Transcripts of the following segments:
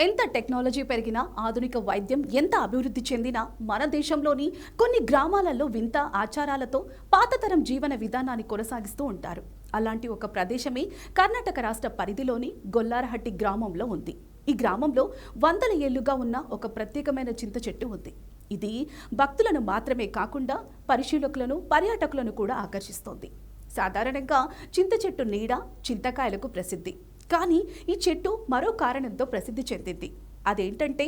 ఎంత టెక్నాలజీ పెరిగినా ఆధునిక వైద్యం ఎంత అభివృద్ధి చెందినా మన దేశంలోని కొన్ని గ్రామాలలో వింత ఆచారాలతో పాతతరం జీవన విధానాన్ని కొనసాగిస్తూ ఉంటారు. అలాంటి ఒక ప్రదేశమే కర్ణాటక రాష్ట్ర పరిధిలోని గొల్లారహట్టి గ్రామంలో ఉంది. ఈ గ్రామంలో వందల ఏళ్లుగా ఉన్న ఒక ప్రత్యేకమైన చింత చెట్టు ఉంది. ఇది భక్తులను మాత్రమే కాకుండా పరిశీలకులను, పర్యాటకులను కూడా ఆకర్షిస్తోంది. సాధారణంగా చింత చెట్టు నీడ, చింతకాయలకు ప్రసిద్ధి. కానీ ఈ చెట్టు మరో కారణంతో ప్రసిద్ధి చెందింది. అదేంటంటే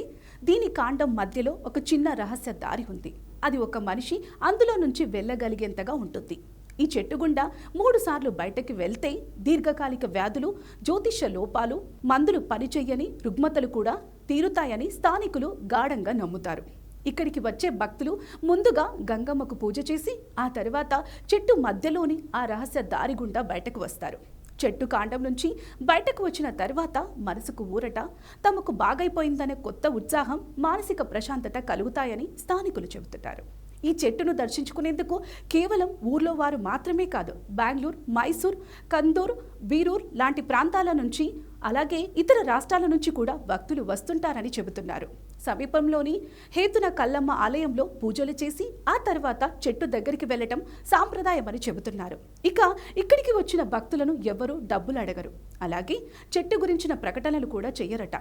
దీని కాండం మధ్యలో ఒక చిన్న రహస్య దారి ఉంది. అది ఒక మనిషి అందులో నుంచి వెళ్ళగలిగేంతగా ఉంటుంది. ఈ చెట్టు గుండా 3 సార్లు బయటకి వెళ్తే దీర్ఘకాలిక వ్యాధులు, జ్యోతిష్య లోపాలు, మందులు పనిచెయ్యని రుగ్మతలు కూడా తీరుతాయని స్థానికులు గాఢంగా నమ్ముతారు. ఇక్కడికి వచ్చే భక్తులు ముందుగా గంగమ్మకు పూజ చేసి ఆ తర్వాత చెట్టు మధ్యలోని ఆ రహస్య దారి గుండా బయటకు వస్తారు. చెట్టు కాండం నుంచి బయటకు వచ్చిన తర్వాత మనసుకు ఊరట, తమకు బాగైపోయిందనే కొత్త ఉత్సాహం, మానసిక ప్రశాంతత కలుగుతాయని స్థానికులు చెబుతుంటారు. ఈ చెట్టును దర్శించుకునేందుకు కేవలం ఊర్లో వారు మాత్రమే కాదు, బెంగళూరు, మైసూర్, కందూర్, బీరూర్ లాంటి ప్రాంతాల నుంచి, అలాగే ఇతర రాష్ట్రాల నుంచి కూడా భక్తులు వస్తుంటారని చెబుతున్నారు. సమీపంలోని హేతున కల్లమ్మ ఆలయంలో పూజలు చేసి ఆ తర్వాత చెట్టు దగ్గరికి వెళ్లటం సాంప్రదాయమని చెబుతున్నారు. ఇక ఇక్కడికి వచ్చిన భక్తులను ఎవరూ డబ్బులు అడగరు. అలాగే చెట్టు గురించిన ప్రకటనలు కూడా చెయ్యరట.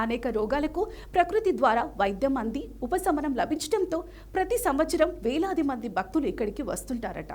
అనేక రోగాలకు ప్రకృతి ద్వారా వైద్యం అంది ఉపశమనం లభించడంతో ప్రతి సంవత్సరం వేలాది మంది భక్తులు ఇక్కడికి వస్తుంటారట.